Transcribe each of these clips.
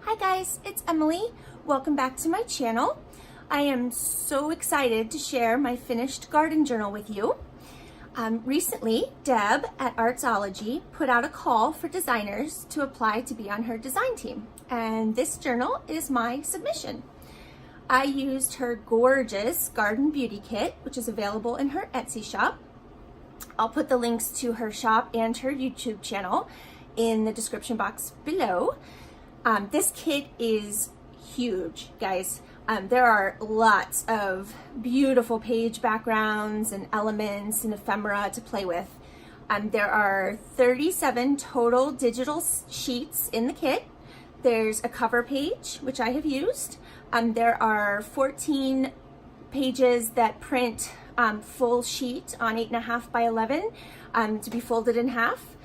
Hi guys, it's Emily. Welcome back to my channel. I am so excited to share my finished garden journal with you. Recently, Deb at Artzology put out a call for designers to apply to be on her design team, and this journal is my submission. I used her gorgeous Garden Beauty Kit, which is available in her Etsy shop. I'll put the links to her shop and her YouTube channel in the description box below. This kit is huge, guys. There are lots of beautiful page backgrounds and elements and ephemera to play with. There are 37 total digital sheets in the kit. There's a cover page, which I have used. There are 14 pages that print full sheet on 8.5 by 11 to be folded in half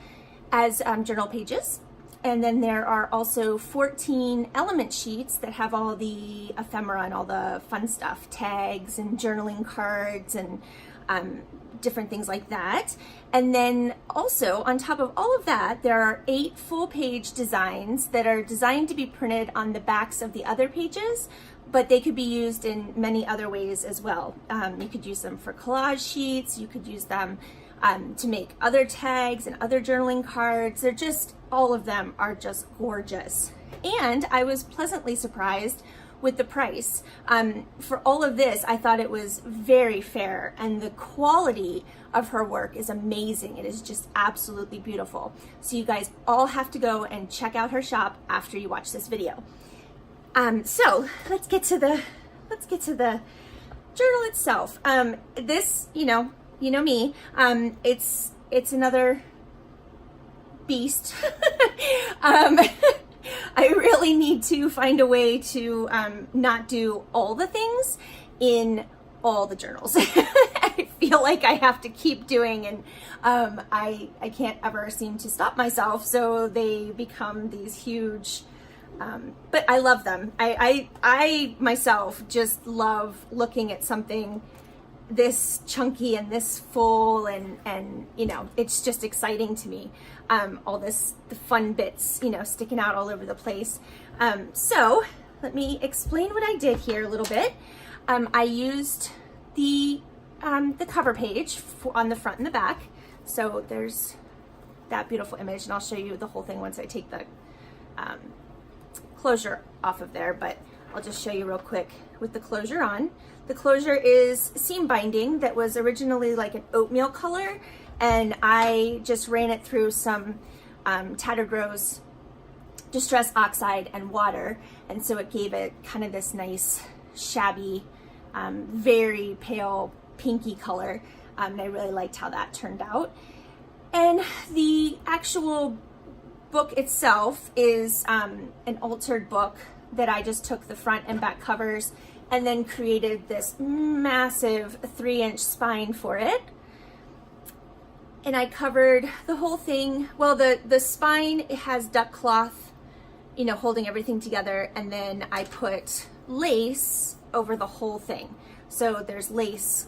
as journal pages. And then there are also 14 element sheets that have all the ephemera and all the fun stuff, tags and journaling cards and different things like that. And then also on top of all of that, there are 8 full-page designs that are designed to be printed on the backs of the other pages, but they could be used in many other ways as well. You could use them for collage sheets, you could use them to make other tags and other journaling cards. They're just, all of them are just gorgeous. And I was pleasantly surprised with the price. For all of this, I thought it was very fair, and the quality of her work is amazing. It is just absolutely beautiful. So you guys all have to go and check out her shop after you watch this video. So let's get to the journal itself. This, you know me, it's another beast. I really need to find a way to not do all the things in all the journals. I feel like I have to keep doing, and I can't ever seem to stop myself, so they become these huge, but I love them. I myself just love looking at something this chunky and this full, and you know, it's just exciting to me. All the fun bits, you know, sticking out all over the place. So let me explain what I did here a little bit. I used the cover page on the front and the back. So there's that beautiful image, and I'll show you the whole thing once I take the closure off of there, but I'll just show you real quick with the closure on. The closure is seam binding that was originally like an oatmeal color, and I just ran it through some Tattered Rose Distress Oxide and water, and so it gave it kind of this nice shabby, very pale pinky color, and I really liked how that turned out. And the actual book itself is an altered book that I just took the front and back covers and then created this massive 3-inch spine for it. And I covered the whole thing. Well, the spine, it has duck cloth, you know, holding everything together, and then I put lace over the whole thing. So there's lace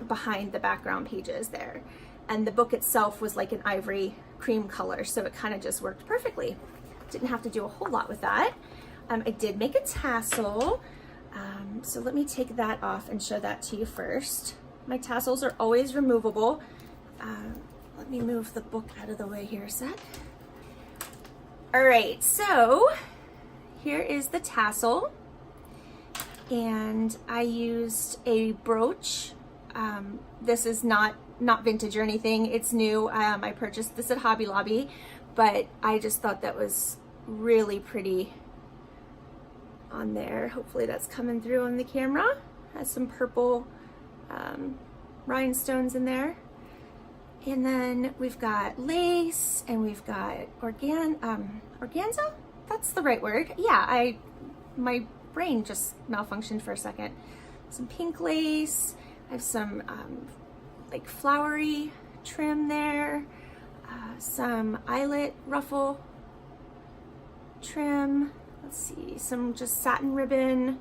behind the background pages there. And the book itself was like an ivory cream color, so it kind of just worked perfectly. Didn't have to do a whole lot with that. I did make a tassel, so let me take that off and show that to you first. My tassels are always removable. Let me move the book out of the way here a sec. All right, so here is the tassel, and I used a brooch. This is not vintage or anything, it's new. I purchased this at Hobby Lobby, but I just thought that was really pretty on there. Hopefully that's coming through on the camera. Has some purple rhinestones in there. And then we've got lace, and we've got organza? That's the right word. Yeah, my brain just malfunctioned for a second. Some pink lace. I have some like flowery trim there. Some eyelet ruffle trim. Let's see, some just satin ribbon.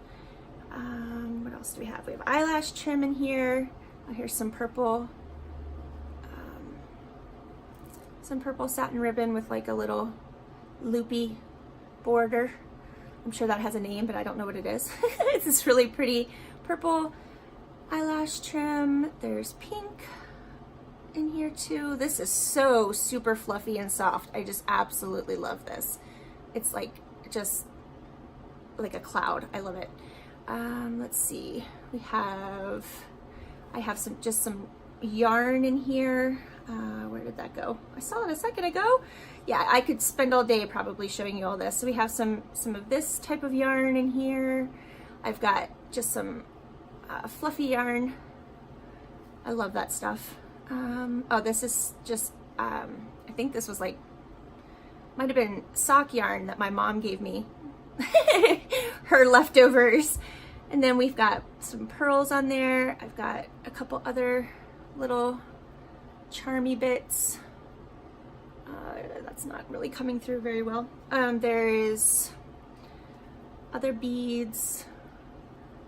What else do we have? We have eyelash trim in here. Oh, here's some purple satin ribbon with like a little loopy border I'm sure that has a name, but I don't know what it is. It's this really pretty purple eyelash trim. There's pink in here too. This is so super fluffy and soft. I just absolutely love this. It's like just like a cloud. I love it. Let's see. I have some yarn in here. Where did that go? I saw it a second ago. Yeah, I could spend all day probably showing you all this. So we have some of this type of yarn in here. I've got just some fluffy yarn. I love that stuff. Oh, this is just, I think this was like, might have been sock yarn that my mom gave me. Her leftovers. And then we've got some pearls on there. I've got a couple other little charmy bits. That's not really coming through very well. There's other beads.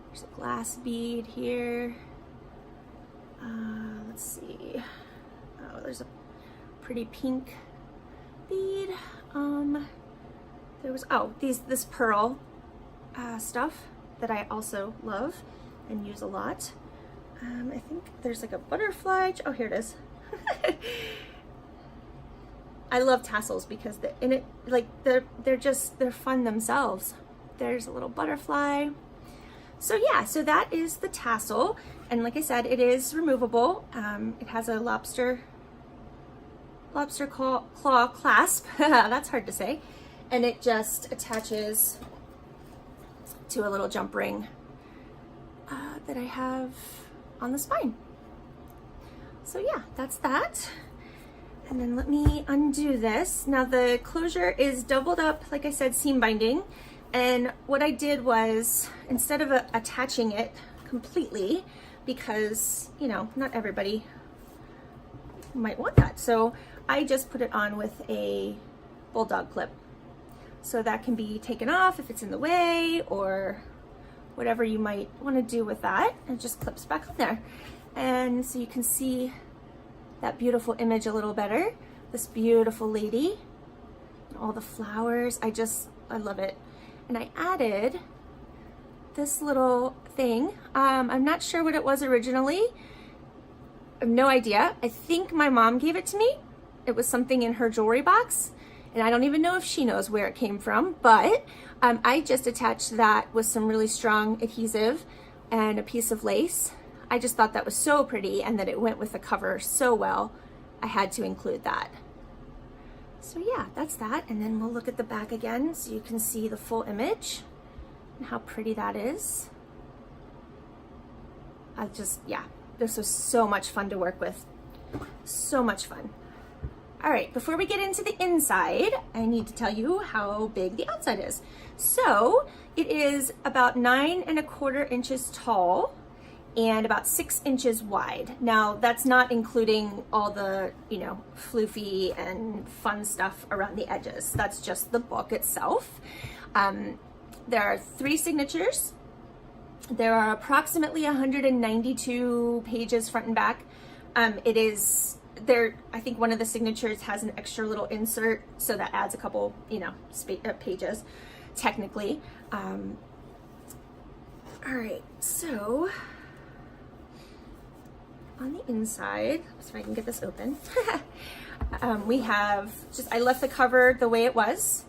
There's a glass bead here. Let's see. Oh, there's a pretty pink bead. There was, oh, this pearl stuff that I also love and use a lot. I think there's like a butterfly. Oh, here it is. I love tassels because they're fun themselves. There's a little butterfly. So yeah, so that is the tassel. And like I said, it is removable. It has a lobster claw clasp. That's hard to say. And it just attaches to a little jump ring that I have on the spine. So yeah, that's that. And then let me undo this. Now the closure is doubled up, like I said, seam binding. And what I did was, instead of attaching it completely, because, you know, not everybody might want that. So I just put it on with a bulldog clip. So that can be taken off if it's in the way or whatever you might want to do with that. It just clips back on there. And so you can see that beautiful image a little better. This beautiful lady, and all the flowers. I love it. And I added this little thing. I'm not sure what it was originally. I have no idea. I think my mom gave it to me. It was something in her jewelry box. And I don't even know if she knows where it came from, but I just attached that with some really strong adhesive and a piece of lace. I just thought that was so pretty and that it went with the cover so well, I had to include that. So yeah, that's that. And then we'll look at the back again so you can see the full image and how pretty that is. Yeah, this was so much fun to work with. So much fun. All right, before we get into the inside, I need to tell you how big the outside is. So it is about 9¼ inches tall and about 6 inches wide. Now that's not including all the, you know, floofy and fun stuff around the edges. That's just the book itself. There are 3 signatures. There are approximately 192 pages front and back. I think one of the signatures has an extra little insert, so that adds a couple, you know, pages, technically. All right, so on the inside, so I can get this open, we have I left the cover the way it was,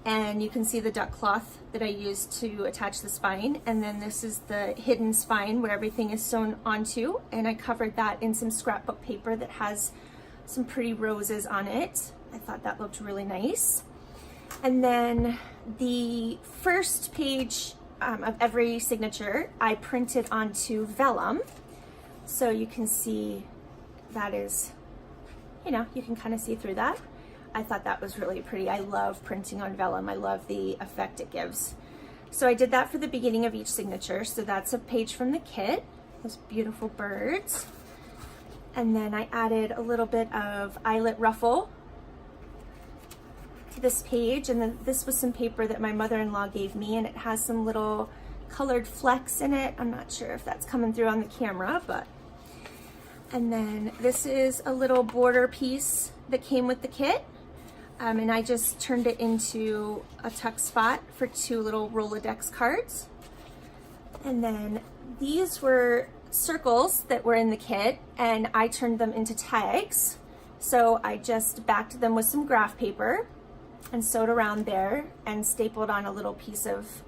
and you can see the duck cloth that I used to attach the spine, and then this is the hidden spine where everything is sewn onto, and I covered that in some scrapbook paper that has some pretty roses on it. I thought that looked really nice. And then the first page of every signature I printed onto vellum, so you can see that is, you know, you can kind of see through that. I thought that was really pretty. I love printing on vellum. I love the effect it gives. So I did that for the beginning of each signature. So that's a page from the kit, those beautiful birds. And then I added a little bit of eyelet ruffle to this page. And then this was some paper that my mother-in-law gave me, and it has some little colored flecks in it. I'm not sure if that's coming through on the camera, but. And then this is a little border piece that came with the kit. and I just turned it into a tuck spot for 2 little Rolodex cards. And then these were circles that were in the kit, and I turned them into tags. So I just backed them with some graph paper and sewed around there and stapled on a little piece of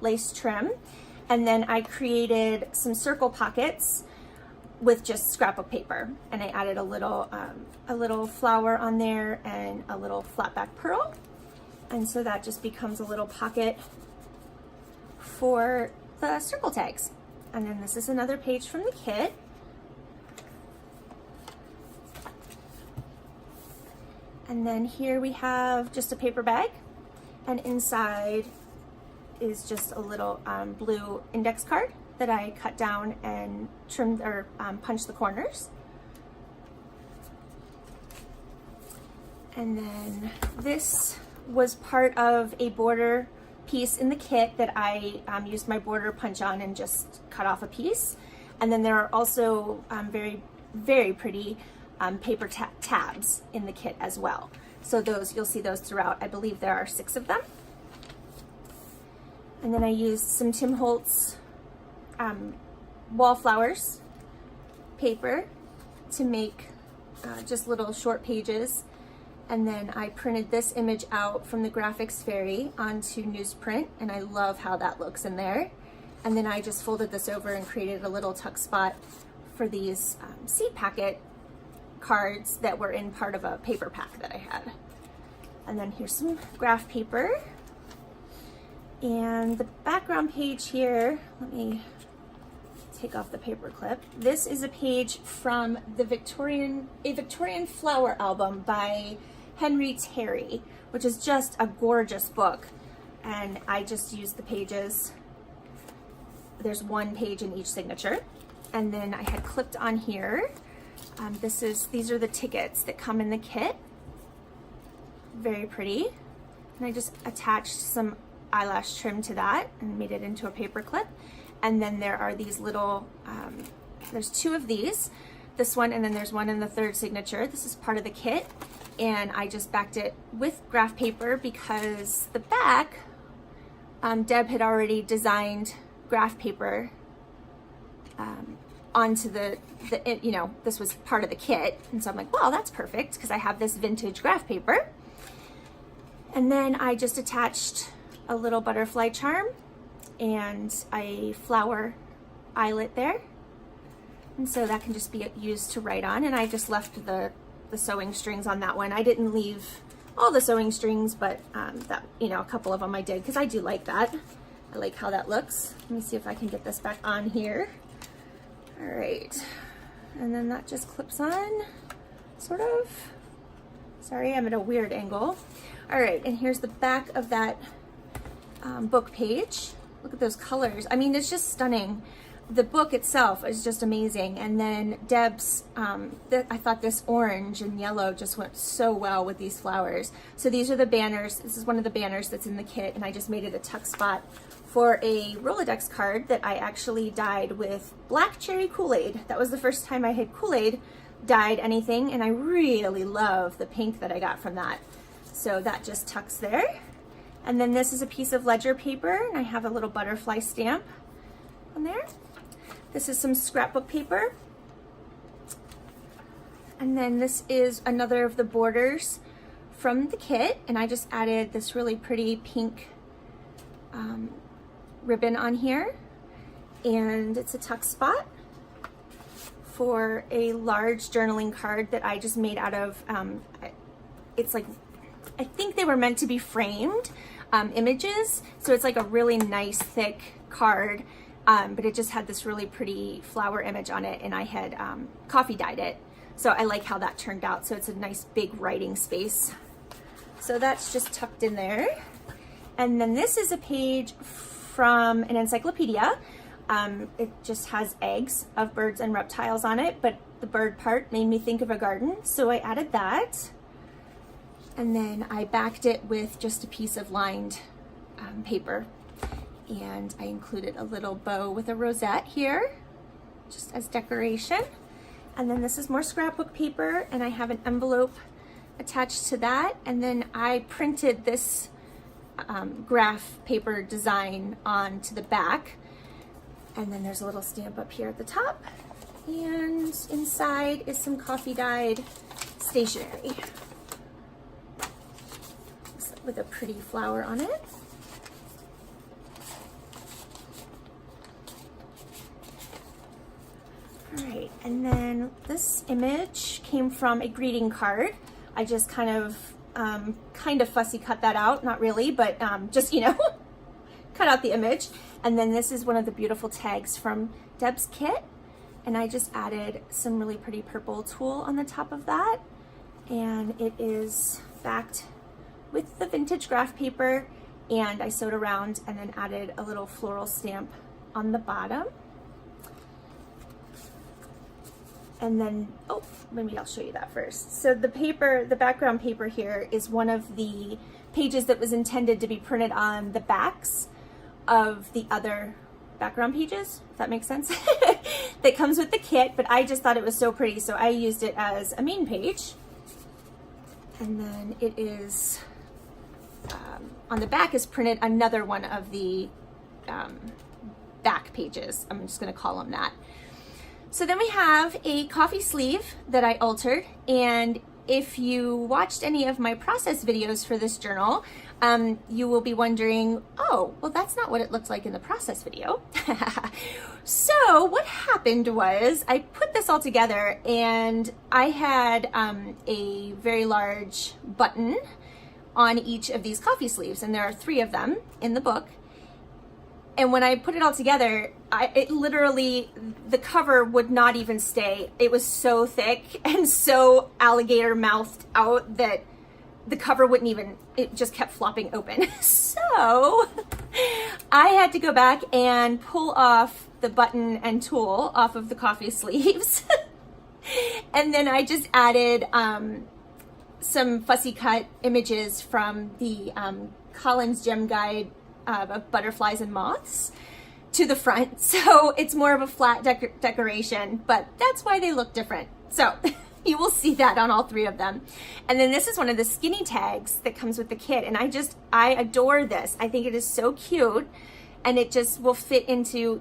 lace trim. And then I created some circle pockets with just scrapbook paper, and I added a little flower on there and a little flat back pearl, and so that just becomes a little pocket for the circle tags. And then this is another page from the kit. And then here we have just a paper bag, and inside is just a little blue index card that I cut down and trimmed or punched the corners. And then this was part of a border piece in the kit that I used my border punch on and just cut off a piece. And then there are also very, very pretty paper tabs in the kit as well. So those, you'll see those throughout. I believe there are 6 of them. And then I used some Tim Holtz wallflowers paper to make just little short pages. And then I printed this image out from the Graphics Fairy onto newsprint, and I love how that looks in there. And then I just folded this over and created a little tuck spot for these seed packet cards that were in part of a paper pack that I had. And then here's some graph paper. And the background page here, let me take off the paper clip. This is a page from the Victorian Flower Album by Henry Terry, which is just a gorgeous book. And I just used the pages. There's 1 page in each signature. And then I had clipped on here. These are the tickets that come in the kit. Very pretty. And I just attached some eyelash trim to that and made it into a paper clip. And then there are these little, there's 2 of these, this one, and then there's one in the 3rd signature. This is part of the kit, and I just backed it with graph paper because the back, Deb had already designed graph paper onto the this was part of the kit. And so I'm like, well, that's perfect because I have this vintage graph paper. And then I just attached a little butterfly charm and a flower eyelet there. And so that can just be used to write on. And I just left the sewing strings on that one. I didn't leave all the sewing strings, but that, a couple of them I did because I do like that. I like how that looks. Let me see if I can get this back on here. All right. And then that just clips on, sort of. Sorry, I'm at a weird angle. All right, and here's the back of that book page. Look at those colors. I mean, it's just stunning. The book itself is just amazing. And then Deb's, I thought this orange and yellow just went so well with these flowers. So these are the banners. This is one of the banners that's in the kit, and I just made it a tuck spot for a Rolodex card that I actually dyed with black cherry Kool-Aid. That was the first time I had Kool-Aid dyed anything, and I really love the pink that I got from that. So that just tucks there. And then this is a piece of ledger paper, and I have a little butterfly stamp on there. This is some scrapbook paper. And then this is another of the borders from the kit, and I just added this really pretty pink ribbon on here. And it's a tuck spot for a large journaling card that I just made out of, it's like, I think they were meant to be framed images. So it's like a really nice thick card, but it just had this really pretty flower image on it, and I had coffee dyed it. So I like how that turned out. So it's a nice big writing space. So that's just tucked in there. And then this is a page from an encyclopedia. It just has eggs of birds and reptiles on it, but the bird part made me think of a garden, so I added that. And then I backed it with just a piece of lined paper, and I included a little bow with a rosette here, just as decoration. And then this is more scrapbook paper, and I have an envelope attached to that, and then I printed this graph paper design onto the back, and then there's a little stamp up here at the top, and inside is some coffee dyed stationery with a pretty flower on it. All right, and then this image came from a greeting card. I just kind of fussy cut that out, not really, but just, you know, cut out the image. And then this is one of the beautiful tags from Deb's kit, and I just added some really pretty purple tulle on the top of that, and it is backed with the vintage graph paper, and I sewed around and then added a little floral stamp on the bottom. And then, oh, maybe I'll show you that first. So the paper, the background paper here is one of the pages that was intended to be printed on the backs of the other background pages, if that makes sense, that comes with the kit, but I just thought it was so pretty, so I used it as a main page. And then it is, on the back is printed another one of the back pages. I'm just gonna call them that. So then we have a coffee sleeve that I altered, and if you watched any of my process videos for this journal, you will be wondering, oh, well, that's not what it looks like in the process video. So what happened was I put this all together, and I had a very large button on each of these coffee sleeves, and there are 3 of them in the book. And when I put it all together, it literally, the cover would not even stay. It was so thick and so alligator mouthed out that the cover wouldn't even, it just kept flopping open. So I had to go back and pull off the button and tulle off of the coffee sleeves. And then I just added some fussy cut images from the Collins Gem Guide of butterflies and moths to the front. So it's more of a flat decoration, but that's why they look different. So you will see that on all 3 of them. And then this is one of the skinny tags that comes with the kit. And I adore this. I think it is so cute, and it just will fit into,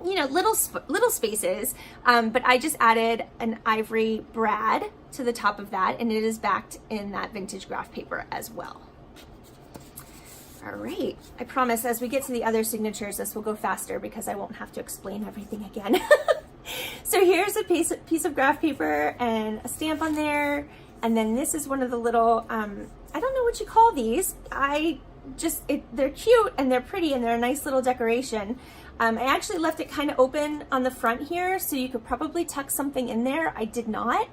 you know, little spaces. But I just added an ivory brad to the top of that, and it is backed in that vintage graph paper as well. All right, I promise as we get to the other signatures, this will go faster because I won't have to explain everything again. So here's a piece of graph paper and a stamp on there. And then this is one of the little, I don't know what you call these. They're cute and they're pretty and they're a nice little decoration. I actually left it kind of open on the front here, so you could probably tuck something in there. I did not,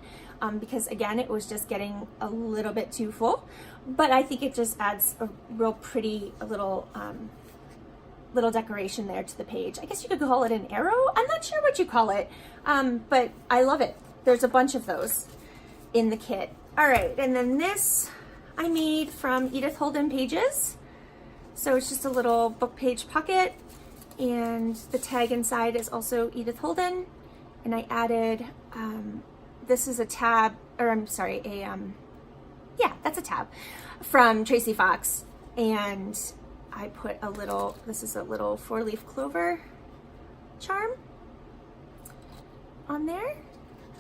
because again, it was just getting a little bit too full. But I think it just adds a real pretty little decoration there to the page. I guess you could call it an arrow. I'm not sure what you call it, but I love it. There's a bunch of those in the kit. All right, and then this I made from Edith Holden pages. So it's just a little book page pocket, and the tag inside is also Edith Holden. And I added, this is a tab, or I'm sorry, yeah, that's a tab from Tracy Fox. And I put a little, this is a little 4-leaf clover charm on there.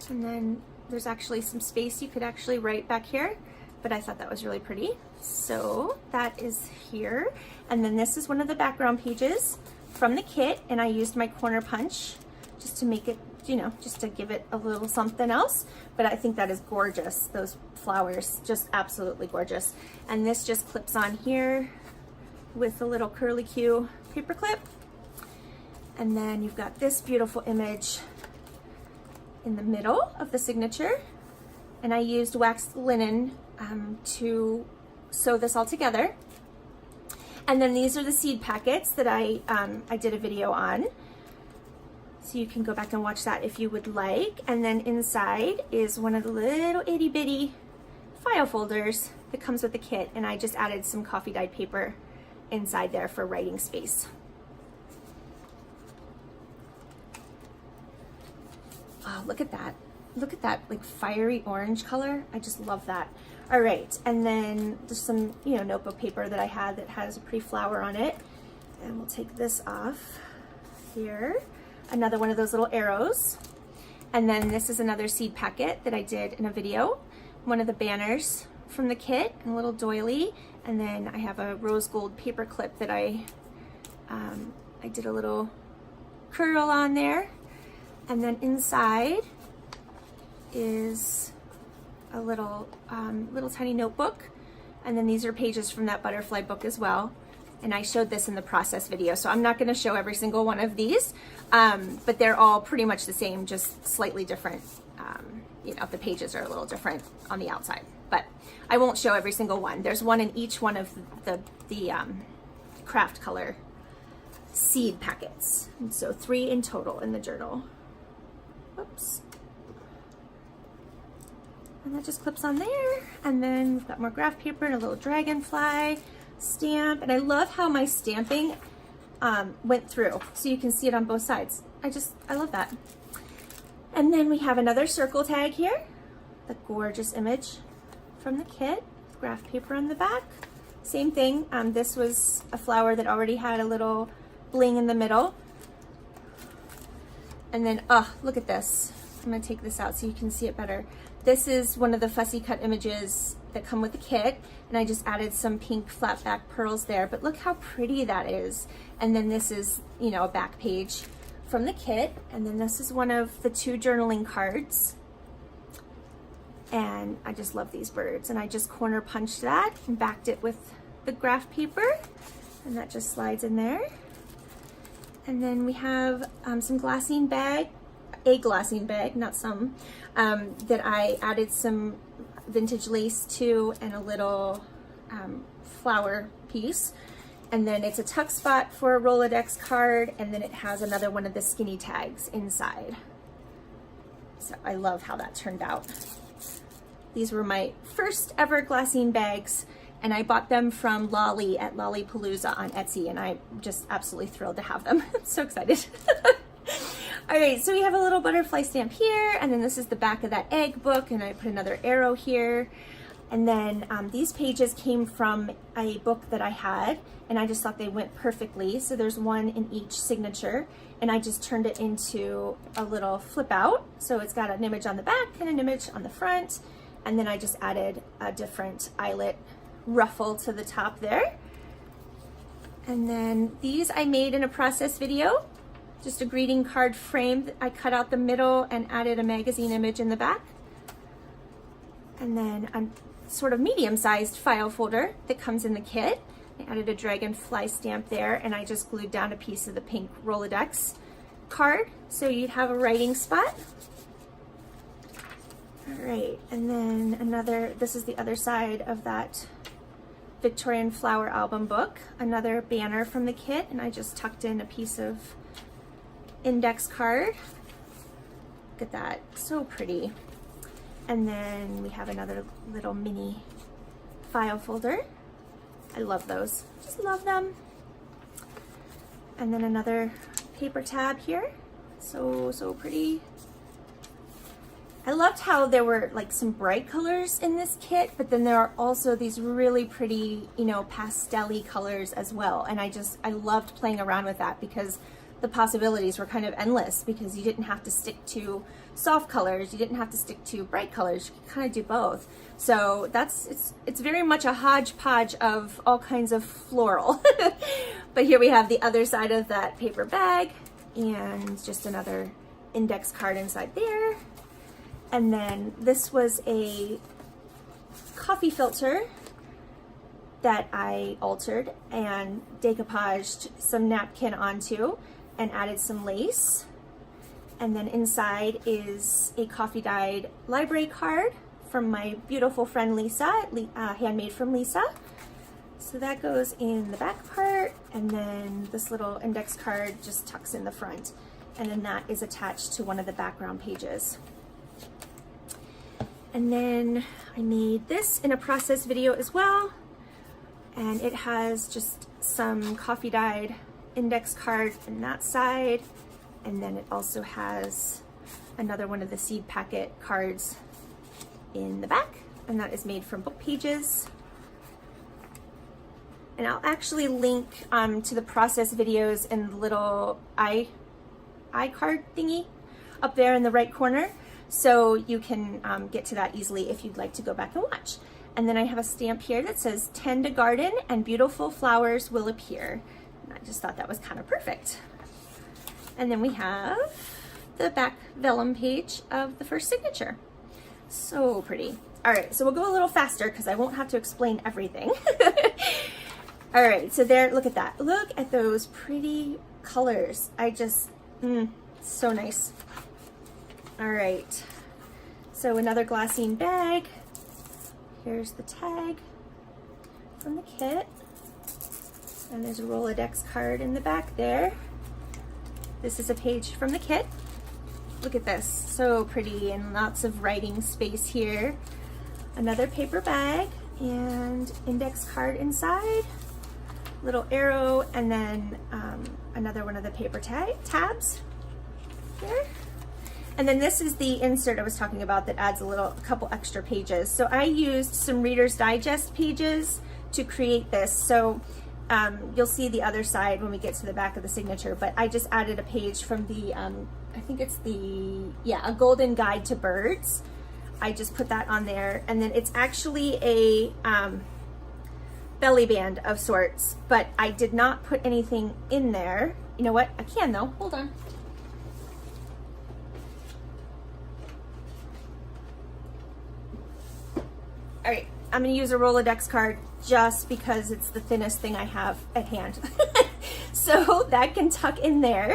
And then there's actually some space you could actually write back here, but I thought that was really pretty. So that is here. And then this is one of the background pages from the kit, and I used my corner punch just to make it, you know, just to give it a little something else. But I think that is gorgeous. Those flowers, just absolutely gorgeous. And this just clips on here with a little curlicue paper clip. And then you've got this beautiful image in the middle of the signature. And I used waxed linen to sew this all together. And then these are the seed packets that I did a video on. So you can go back and watch that if you would like. And then inside is one of the little itty bitty file folders that comes with the kit. And I just added some coffee dyed paper inside there for writing space. Oh, look at that. Look at that like fiery orange color. I just love that. All right, and then there's some, you know, notebook paper that I had that has a pretty flower on it. And we'll take this off here. Another one of those little arrows. And then this is another seed packet that I did in a video. One of the banners from the kit, and a little doily. And then I have a rose gold paper clip that I did a little curl on there. And then inside is a little tiny notebook, and then these are pages from that butterfly book as well. And I showed this in the process video, so I'm not going to show every single one of these, but they're all pretty much the same, just slightly different. You know, the pages are a little different on the outside, but I won't show every single one. There's one in each one of the craft color seed packets, and so 3 in total in the journal. Whoops. And that just clips on there. And then we've got more graph paper and a little dragonfly stamp. And I love how my stamping went through, so you can see it on both sides. I love that. And then we have another circle tag here, the gorgeous image from the kit, graph paper on the back. Same thing, this was a flower that already had a little bling in the middle. And then, oh, look at this. I'm gonna take this out so you can see it better. This is one of the fussy cut images that come with the kit, and I just added some pink flat back pearls there, but look how pretty that is. And then this is, you know, a back page from the kit, and then this is one of the 2 journaling cards. And I just love these birds, and I just corner punched that and backed it with the graph paper, and that just slides in there. And then we have some glassine bag, a glassine bag, not some, that I added some vintage lace to and a little flower piece. And then it's a tuck spot for a Rolodex card, and then it has another one of the skinny tags inside. So I love how that turned out. These were my first ever glassine bags, and I bought them from Lolly at Lollipalooza on Etsy, and I'm just absolutely thrilled to have them. I'm so excited. All right, so we have a little butterfly stamp here, and then this is the back of that egg book, and I put another arrow here. And then these pages came from a book that I had, and I just thought they went perfectly. So there's one in each signature, and I just turned it into a little flip out. So it's got an image on the back and an image on the front, and then I just added a different eyelet ruffle to the top there. And then these I made in a process video, just a greeting card frame. I cut out the middle and added a magazine image in the back. And then a sort of medium-sized file folder that comes in the kit. I added a dragonfly stamp there, and I just glued down a piece of the pink Rolodex card, so you'd have a writing spot. All right, and then this is the other side of that Victorian flower album book, another banner from the kit, and I just tucked in a piece of index card. Look at that, so pretty. And then we have another little mini file folder. I love those, just love them. And then another paper tab here, so pretty. I loved how there were like some bright colors in this kit, but then there are also these really pretty, you know, pastel-y colors as well. And I loved playing around with that because the possibilities were kind of endless, because you didn't have to stick to soft colors, you didn't have to stick to bright colors, you could kind of do both. So it's very much a hodgepodge of all kinds of floral. But here we have the other side of that paper bag, and just another index card inside there. And then this was a coffee filter that I altered and decoupaged some napkin onto and added some lace. And then inside is a coffee dyed library card from my beautiful friend Lisa, handmade from Lisa. So that goes in the back part, and then this little index card just tucks in the front. And then that is attached to one of the background pages. And then I made this in a process video as well. And it has just some coffee dyed index card in that side. And then it also has another one of the seed packet cards in the back. and that is made from book pages. And I'll actually link to the process videos in the little iCard thingy up there in the right corner, so you can get to that easily if you'd like to go back and watch. And then I have a stamp here that says "Tend a garden and beautiful flowers will appear." And I just thought that was kind of perfect. And then we have the back vellum page of the first signature. So pretty. All right, so we'll go a little faster because I won't have to explain everything. All right, so there, look at that. Look at those pretty colors. I just, so nice. All right, so another glassine bag. Here's the tag from the kit. And there's a Rolodex card in the back there. This is a page from the kit. Look at this, so pretty, and lots of writing space here. Another paper bag and index card inside. Little arrow, and then another one of the paper tabs here. And then this is the insert I was talking about that adds a couple extra pages. So I used some Reader's Digest pages to create this. So you'll see the other side when we get to the back of the signature, but I just added a page from the, I think it's A Golden Guide to Birds. I just put that on there, and then it's actually a belly band of sorts, but I did not put anything in there. You know what? I can though, hold on. All right, I'm gonna use a Rolodex card just because it's the thinnest thing I have at hand. So that can tuck in there.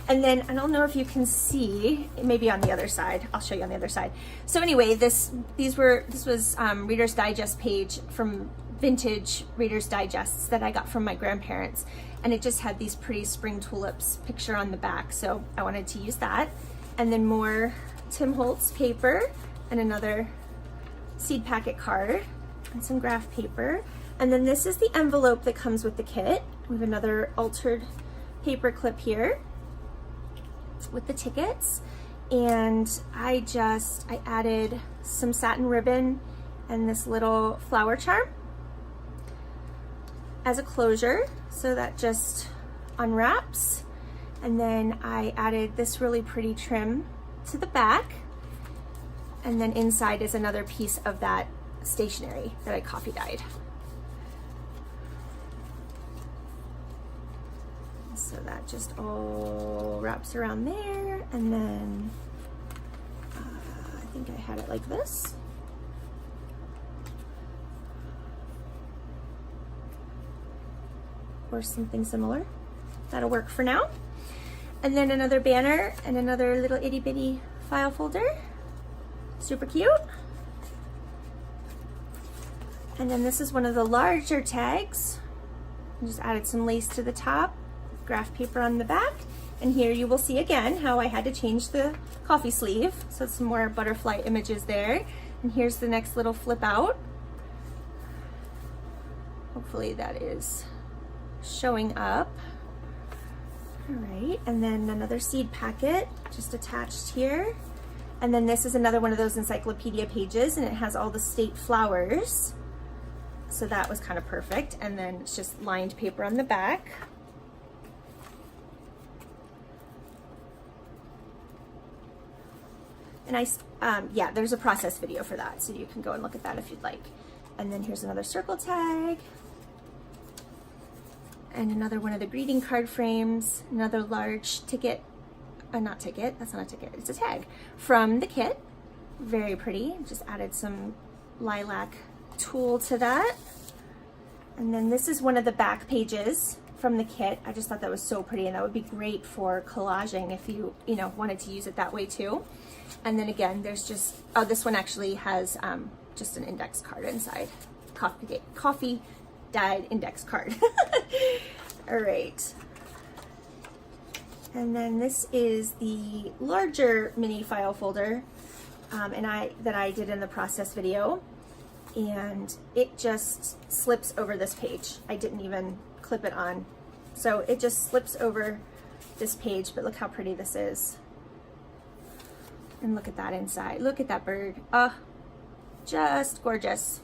And then, I don't know if you can see, maybe on the other side. I'll show you on the other side. So anyway, this was Reader's Digest page from vintage Reader's Digests that I got from my grandparents. And it just had these pretty spring tulips picture on the back. So I wanted to use that. And then more Tim Holtz paper and another seed packet card and some graph paper. And then this is the envelope that comes with the kit. We have another altered paper clip here with the tickets. And I added some satin ribbon and this little flower charm as a closure, so that just unwraps. And then I added this really pretty trim to the back. And then inside is another piece of that stationery that I coffee dyed. So that just all wraps around there. And then I think I had it like this. Or something similar. That'll work for now. And then another banner and another little itty bitty file folder. Super cute. And then this is one of the larger tags. I just added some lace to the top, graph paper on the back. And here you will see again how I had to change the coffee sleeve. So some more butterfly images there. And here's the next little flip out. Hopefully that is showing up. All right, and then another seed packet just attached here. And then this is another one of those encyclopedia pages, and it has all the state flowers. So that was kind of perfect. And then it's just lined paper on the back. And yeah, there's a process video for that, so you can go and look at that if you'd like. And then here's another circle tag. And another one of the greeting card frames, another large ticket, not ticket, that's not a ticket, it's a tag from the kit. Very pretty, just added some lilac tulle to that. And then this is one of the back pages from the kit. I just thought that was so pretty, and that would be great for collaging if you wanted to use it that way too. And then again, there's just, oh, this one actually has just an index card inside. Coffee dyed index card. All right. And then this is the larger mini file folder that I did in the process video. And it just slips over this page. I didn't even clip it on. So it just slips over this page, but look how pretty this is. And look at that inside. Look at that bird. Just gorgeous.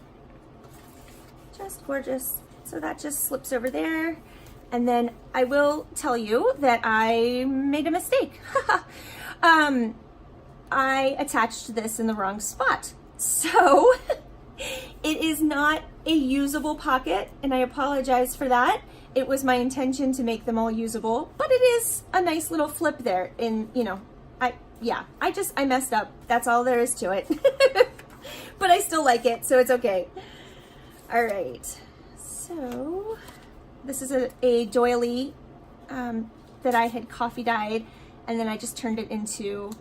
Just gorgeous. So that just slips over there. And then I will tell you that I made a mistake. I attached this in the wrong spot. So it is not a usable pocket, and I apologize for that. It was my intention to make them all usable, but it is a nice little flip there. And you know, I messed up. That's all there is to it. But I still like it, so it's okay. All right, so this is a doily that I had coffee dyed, and then I just turned it into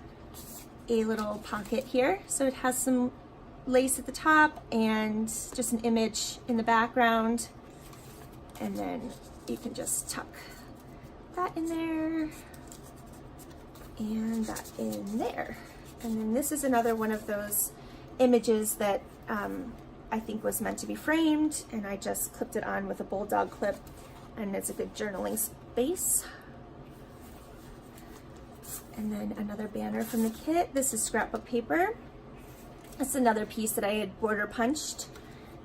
a little pocket here. So it has some lace at the top and just an image in the background. And then you can just tuck that in there and that in there. And then this is another one of those images that I think was meant to be framed, and I just clipped it on with a bulldog clip, and it's a good journaling space. And then another banner from the kit. This is scrapbook paper. It's another piece that I had border punched,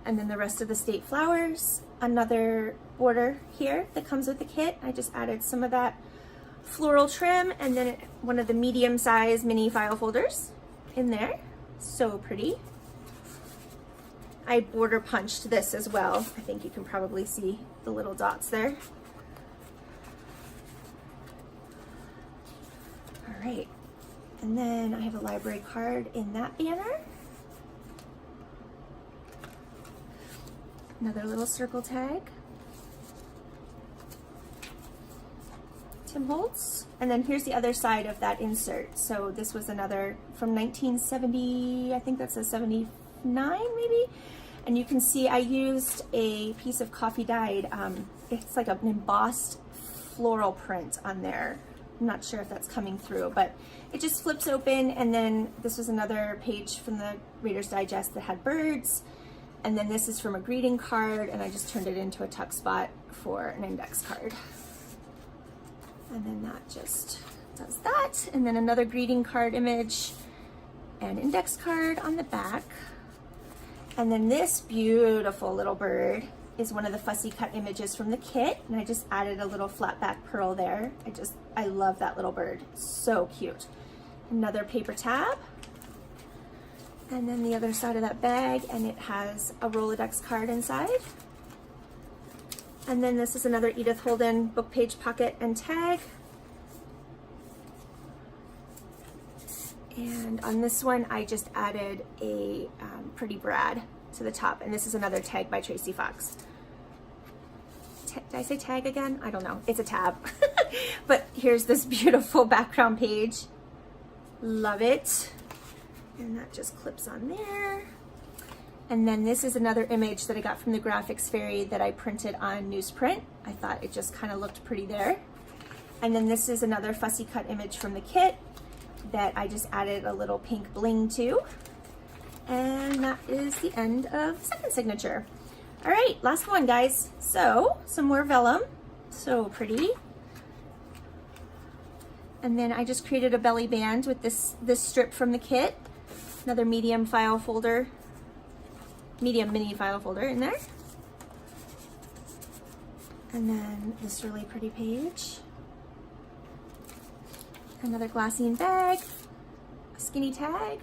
and then the rest of the state flowers. Another border here that comes with the kit. I just added some of that floral trim, and then one of the medium-sized mini file folders in there. So pretty. I border punched this as well. I think you can probably see the little dots there. All right, and then I have a library card in that banner. Another little circle tag. Tim Holtz. And then here's the other side of that insert. So this was another from 1970, I think that's a 79 maybe. And you can see I used a piece of coffee dyed, it's like an embossed floral print on there. I'm not sure if that's coming through, but it just flips open. And then this was another page from the Reader's Digest that had birds. And then this is from a greeting card, and I just turned it into a tuck spot for an index card. And then that just does that. And then another greeting card image and index card on the back. And then this beautiful little bird is one of the fussy cut images from the kit, and I just added a little flat back pearl there. I love that little bird, so cute. Another paper tab, and then the other side of that bag, and it has a Rolodex card inside. And then this is another Edith Holden book page pocket and tag. And on this one, I just added a Pretty Brad to the top. And this is another tag by Tracy Fox. Did I say tag again? I don't know. It's a tab. But here's this beautiful background page. Love it. And that just clips on there. And then this is another image that I got from the Graphics Fairy that I printed on newsprint. I thought it just kind of looked pretty there. And then this is another fussy cut image from the kit that I just added a little pink bling to. And that is the end of the second signature. All right, last one, guys. So some more vellum, so pretty. And then I just created a belly band with this strip from the kit. Another medium file folder, medium mini file folder in there. And then this really pretty page. Another glassine bag, a skinny tag,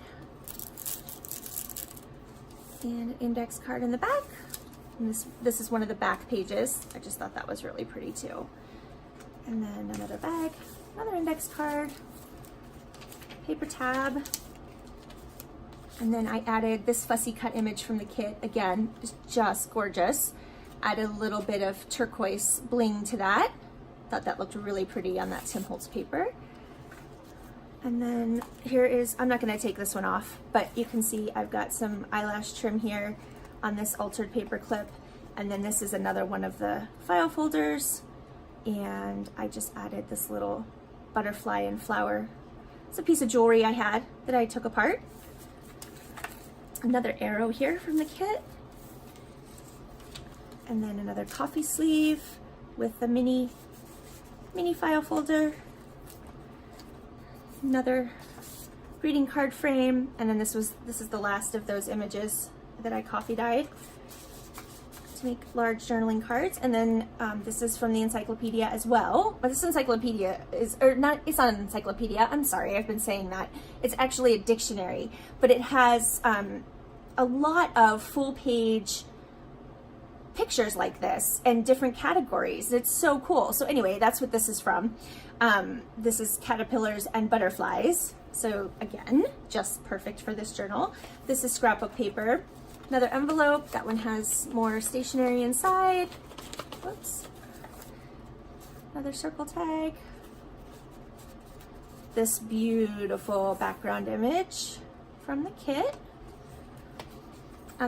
and an index card in the back. And this is one of the back pages. I just thought that was really pretty too. And then another bag, another index card, paper tab, and then I added this fussy cut image from the kit. Again, it's just gorgeous. Added a little bit of turquoise bling to that. Thought that looked really pretty on that Tim Holtz paper. And then here is, I'm not gonna take this one off, but you can see I've got some eyelash trim here on this altered paper clip. And then this is another one of the file folders. And I just added this little butterfly and flower. It's a piece of jewelry I had that I took apart. Another arrow here from the kit. And then another coffee sleeve with the mini file folder. Another greeting card frame, and then this is the last of those images that I coffee dyed to make large journaling cards. And then this is from the encyclopedia as well. But this encyclopedia is, or not, it's not an encyclopedia, I'm sorry, I've been saying that. It's actually a dictionary, but it has a lot of full page pictures like this and different categories. It's so cool. So anyway, that's what this is from. This is caterpillars and butterflies. So again, just perfect for this journal. This is scrapbook paper. Another envelope. That one has more stationery inside. Whoops. Another circle tag. This beautiful background image from the kit.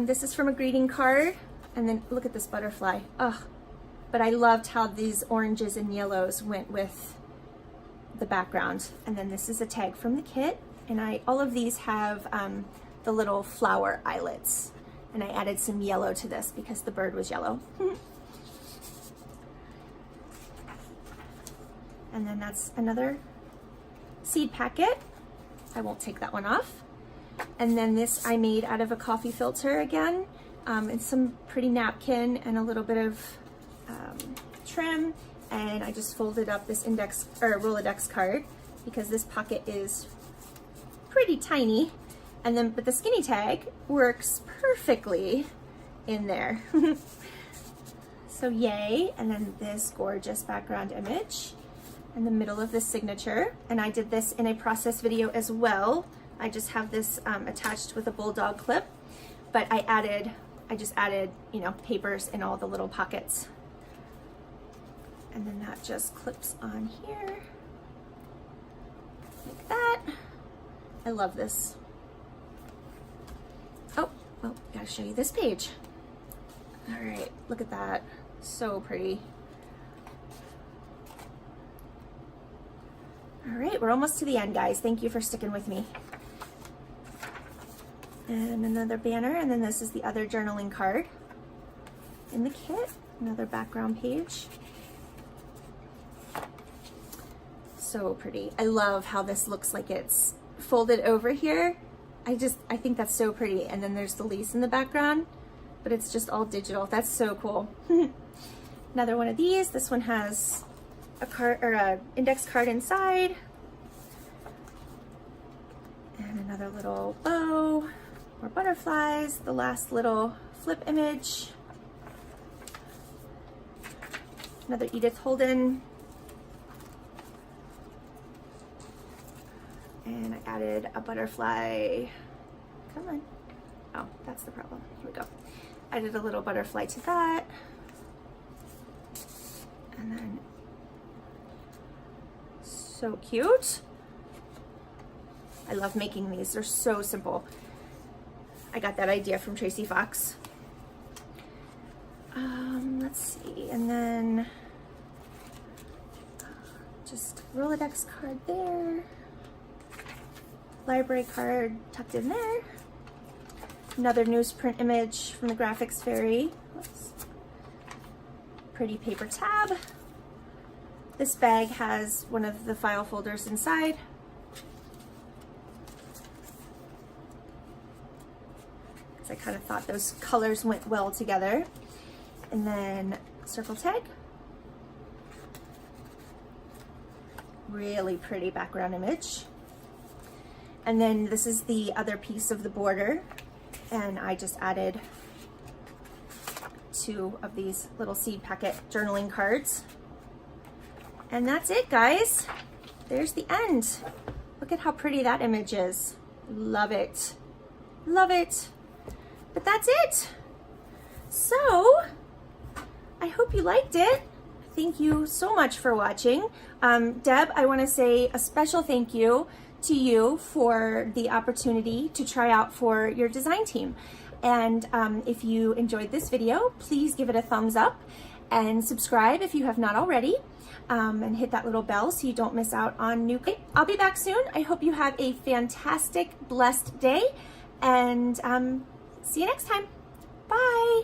This is from a greeting card. And then look at this butterfly. Ugh. But I loved how these oranges and yellows went with the background. And then this is a tag from the kit. And all of these have the little flower eyelets. And I added some yellow to this because the bird was yellow. And then that's another seed packet. I won't take that one off. And then this I made out of a coffee filter again. And some pretty napkin and a little bit of trim. And I just folded up this index or Rolodex card because this pocket is pretty tiny. And then, but the skinny tag works perfectly in there. So yay. And then this gorgeous background image in the middle of this signature. And I did this in a process video as well. I just have this attached with a bulldog clip, but I just added, you know, papers in all the little pockets. And then that just clips on here, like that. I love this. Oh, well, gotta show you this page. All right, look at that. So pretty. All right, we're almost to the end, guys. Thank you for sticking with me. And another banner, and then this is the other journaling card in the kit. Another background page. So pretty. I love how this looks like it's folded over here. I think that's so pretty. And then there's the lace in the background, but it's just all digital. That's so cool. Another one of these. This one has a card or a index card inside. And another little bow. More butterflies, the last little flip image. Another Edith Holden. And I added a butterfly. Come on. Oh, that's the problem. Here we go. Added a little butterfly to that. And then, so cute. I love making these. They're so simple. I got that idea from Tracy Fox. Let's see, and then just Rolodex card there. Library card tucked in there. Another newsprint image from the Graphics Fairy. Whoops. Pretty paper tab. This bag has one of the file folders inside. I kind of thought those colors went well together. And then circle tag. Really pretty background image. And then this is the other piece of the border. And I just added 2 of these little seed packet journaling cards. And that's it, guys. There's the end. Look at how pretty that image is. Love it. Love it. But that's it. So, I hope you liked it. Thank you so much for watching. Deb, I want to say a special thank you to you for the opportunity to try out for your design team. And if you enjoyed this video, please give it a thumbs up and subscribe if you have not already. And hit that little bell so you don't miss out on new. I'll be back soon. I hope you have a fantastic, blessed day. And see you next time. Bye.